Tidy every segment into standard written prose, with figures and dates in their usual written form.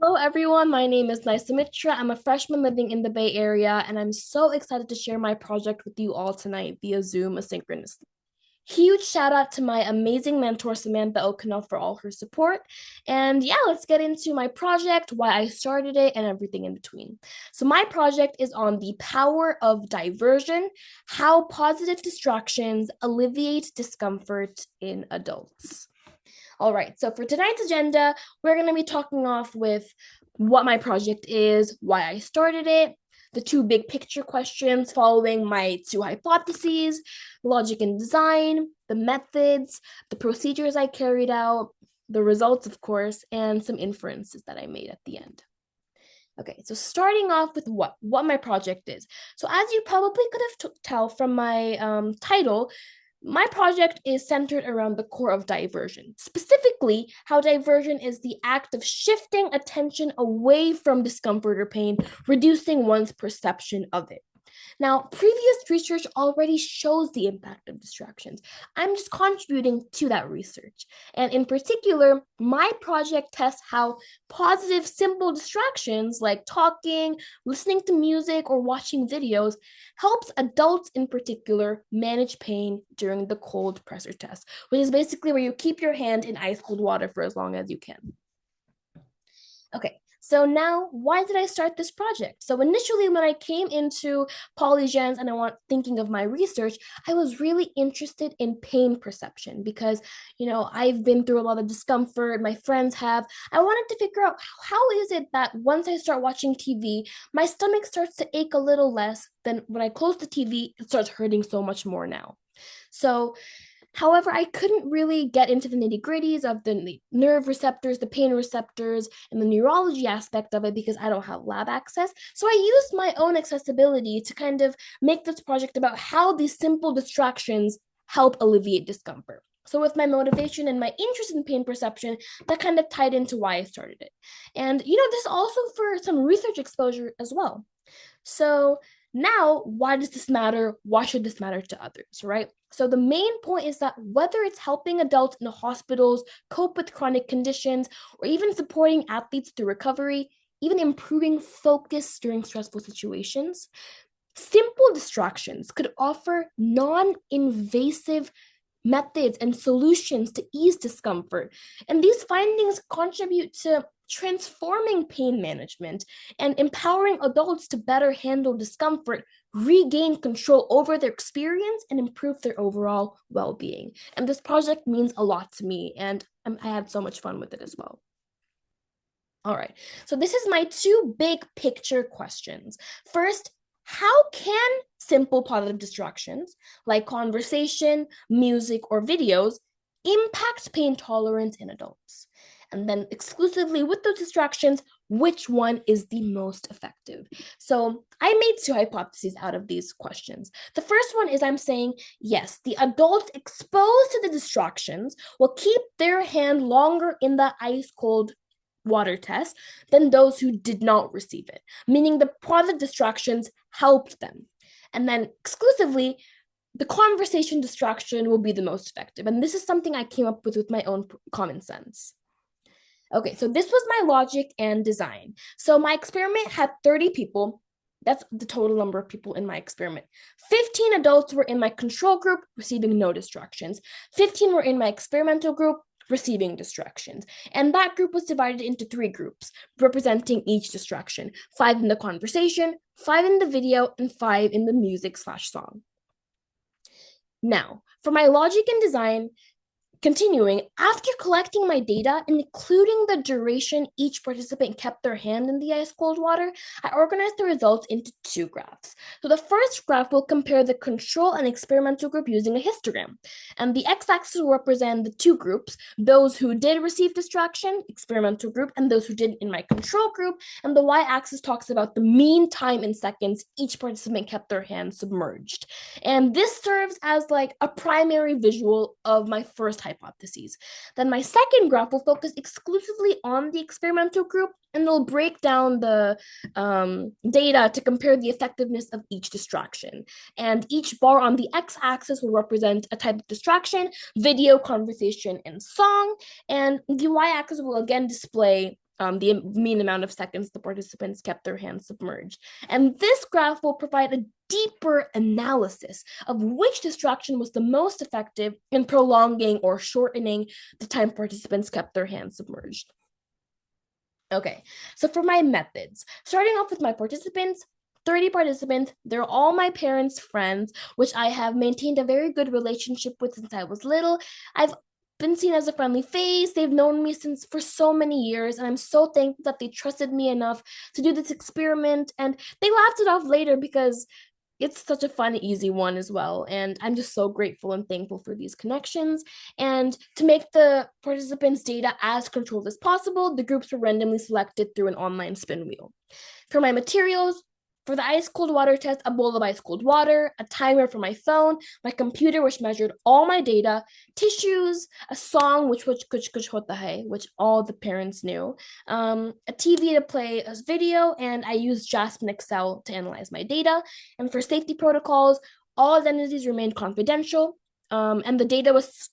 Hello, everyone. My name is Nyssa Mitra. I'm a freshman living in the Bay Area, and I'm so excited to share my project with you all tonight via Zoom asynchronously. Huge shout out to my amazing mentor, Samantha O'Connell, for all her support. And yeah, let's get into my project, why I started it, and everything in between. So, my project is on the power of diversion, how positive distractions alleviate discomfort in adults. All right, so for tonight's agenda, we're going to be talking off with what my project is, why I started it, the two big picture questions following my two hypotheses, logic and design, the methods, the procedures I carried out, the results, of course, and some inferences that I made at the end. Okay, so starting off with what my project is. So as you probably could have tell from my title, my project is centered around the core of diversion, specifically how diversion is the act of shifting attention away from discomfort or pain, reducing one's perception of it. Now, previous research already shows the impact of distractions. I'm just contributing to that research. And in particular, my project tests how positive, simple distractions like talking, listening to music, or watching videos helps adults in particular manage pain during the cold pressure test, which is basically where you keep your hand in ice cold water for as long as you can. Okay, so now why did I start this project? So initially when I came into Polygence and I want thinking of my research, I was really interested in pain perception because, I've been through a lot of discomfort, my friends have. I wanted to figure out how is it that once I start watching TV, my stomach starts to ache a little less than when I close the TV, it starts hurting so much more now. So however, I couldn't really get into the nitty gritties of the nerve receptors, the pain receptors, and the neurology aspect of it because I don't have lab access. So I used my own accessibility to kind of make this project about how these simple distractions help alleviate discomfort. So, with my motivation and my interest in pain perception, that kind of tied into why I started it. And, this is also for some research exposure as well. So now, why does this matter? Why should this matter to others, right? So the main point is that whether it's helping adults in the hospitals cope with chronic conditions or even supporting athletes through recovery, even improving focus during stressful situations, simple distractions could offer non-invasive methods and solutions to ease discomfort. And these findings contribute to transforming pain management and empowering adults to better handle discomfort, regain control over their experience, and improve their overall well being. And this project means a lot to me, and I had so much fun with it as well. All right, so this is my two big picture questions. First, how can simple positive distractions like conversation, music, or videos impact pain tolerance in adults? And then, exclusively with those distractions, which one is the most effective? So, I made two hypotheses out of these questions. The first one is I'm saying, yes, the adults exposed to the distractions will keep their hand longer in the ice cold water test than those who did not receive it, meaning the positive distractions helped them. And then exclusively, the conversation distraction will be the most effective. And this is something I came up with my own common sense. Okay, so this was my logic and design. So my experiment had 30 people. That's the total number of people in my experiment. 15 adults were in my control group, receiving no distractions. 15 were in my experimental group, receiving distractions. And that group was divided into three groups, representing each distraction: 5 in the conversation, 5 in the video, and 5 in the music/song. Now, for my logic and design, continuing, after collecting my data, including the duration each participant kept their hand in the ice cold water, I organized the results into two graphs. So the first graph will compare the control and experimental group using a histogram. And the x-axis will represent the two groups, those who did receive distraction, experimental group, and those who didn't in my control group. And the y-axis talks about the mean time in seconds each participant kept their hand submerged. And this serves as like a primary visual of my first hypotheses. Then my second graph will focus exclusively on the experimental group, and it'll break down the data to compare the effectiveness of each distraction. And each bar on the x-axis will represent a type of distraction: video, conversation, and song. And the y-axis will again display the mean amount of seconds the participants kept their hands submerged. And this graph will provide a deeper analysis of which distraction was the most effective in prolonging or shortening the time participants kept their hands submerged. Okay, so for my methods, starting off with my participants, 30 participants, they're all my parents' friends, which I have maintained a very good relationship with since I was little. I've been seen as a friendly face. They've known me since for so many years, and I'm so thankful that they trusted me enough to do this experiment. And they laughed it off later because it's such a fun, easy one as well. And I'm just so grateful and thankful for these connections. And to make the participants' data as controlled as possible, the groups were randomly selected through an online spin wheel. For my materials, for the ice cold water test, a bowl of ice cold water, a timer for my phone, my computer, which measured all my data, tissues, a song, which kuch hota hai, which all the parents knew, a TV to play a video, and I used Jasmine Excel to analyze my data. And for safety protocols, all identities remained confidential, and the data was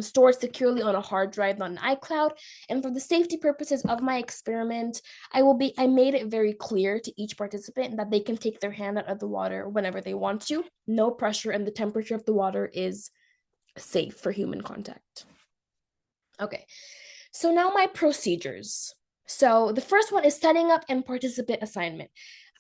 stored securely on a hard drive, not an iCloud. And for the safety purposes of my experiment, I made it very clear to each participant that they can take their hand out of the water whenever they want to. No pressure, and the temperature of the water is safe for human contact. Okay, so now my procedures. So the first one is setting up and participant assignment.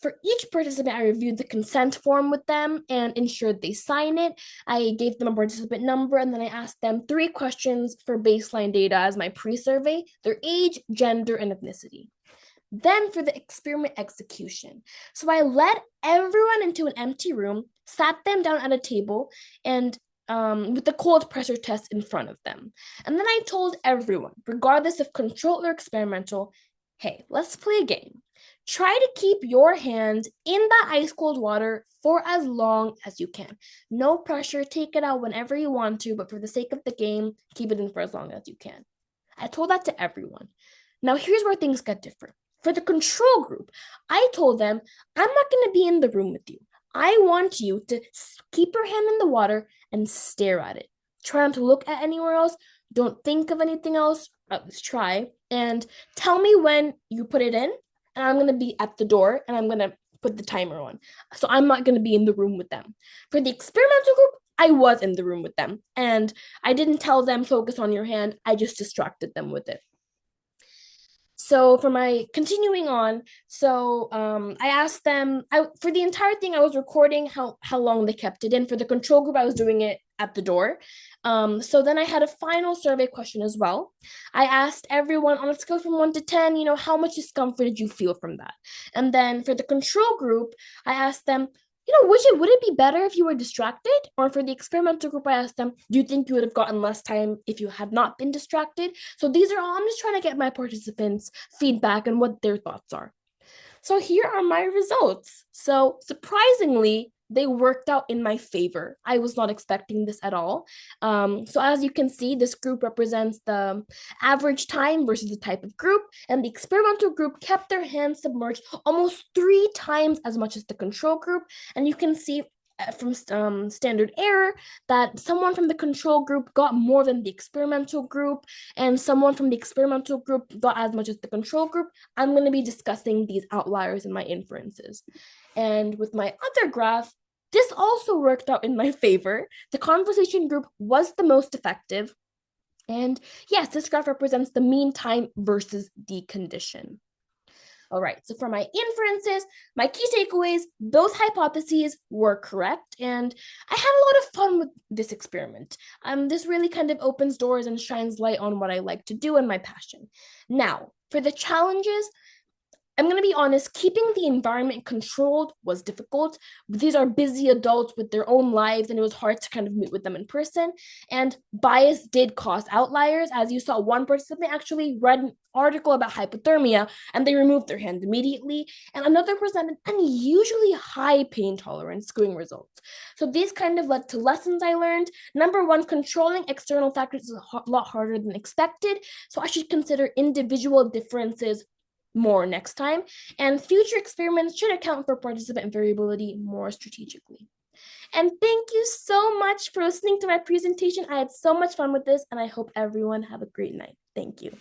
For each participant, I reviewed the consent form with them and ensured they sign it. I gave them a participant number, and then I asked them 3 questions for baseline data as my pre-survey: their age, gender, and ethnicity. Then for the experiment execution. So I led everyone into an empty room, sat them down at a table, and with the cold pressure test in front of them. And then I told everyone, regardless of control or experimental, hey, let's play a game. Try to keep your hand in that ice cold water for as long as you can. No pressure, take it out whenever you want to, but for the sake of the game, keep it in for as long as you can. I told that to everyone. Now here's where things get different. For the control group, I told them, I'm not going to be in the room with you. I want you to keep your hand in the water and stare at it. Try not to look at anywhere else. Don't think of anything else. At least try. And tell me when you put it in. And I'm going to be at the door, and I'm going to put the timer on. So I'm not going to be in the room with them. For the experimental group, I was in the room with them. And I didn't tell them, focus on your hand. I just distracted them with it. So for my continuing on, I asked them, for the entire thing, I was recording how long they kept it in. For the control group, I was doing it at the door. So then I had a final survey question as well. I asked everyone on a scale from 1 to 10, how much discomfort did you feel from that? And then for the control group, I asked them, would it be better if you were distracted? Or for the experimental group, I asked them, do you think you would have gotten less time if you had not been distracted? So these are all, I'm just trying to get my participants' feedback and what their thoughts are. So here are my results. So surprisingly, they worked out in my favor. I was not expecting this at all. So as you can see, this group represents the average time versus the type of group, and the experimental group kept their hands submerged almost 3 times as much as the control group. And you can see from standard error that someone from the control group got more than the experimental group, and someone from the experimental group got as much as the control group. I'm going to be discussing these outliers in my inferences. And with my other graph, this also worked out in my favor. The conversation group was the most effective. And yes, this graph represents the mean time versus the condition. All right, so for my inferences, my key takeaways, both hypotheses were correct, and I had a lot of fun with this experiment. This really kind of opens doors and shines light on what I like to do and my passion. Now, for the challenges, I'm going to be honest, keeping the environment controlled was difficult. These are busy adults with their own lives, and it was hard to kind of meet with them in person. And bias did cause outliers. As you saw, one participant actually read an article about hypothermia, and they removed their hand immediately. And another presented unusually high pain tolerance, skewing results. So these kind of led to lessons I learned. Number one, controlling external factors is a lot harder than expected. So I should consider individual differences more next time, and future experiments should account for participant variability more strategically. And thank you so much for listening to my presentation. I had so much fun with this, and I hope everyone have a great night. Thank you.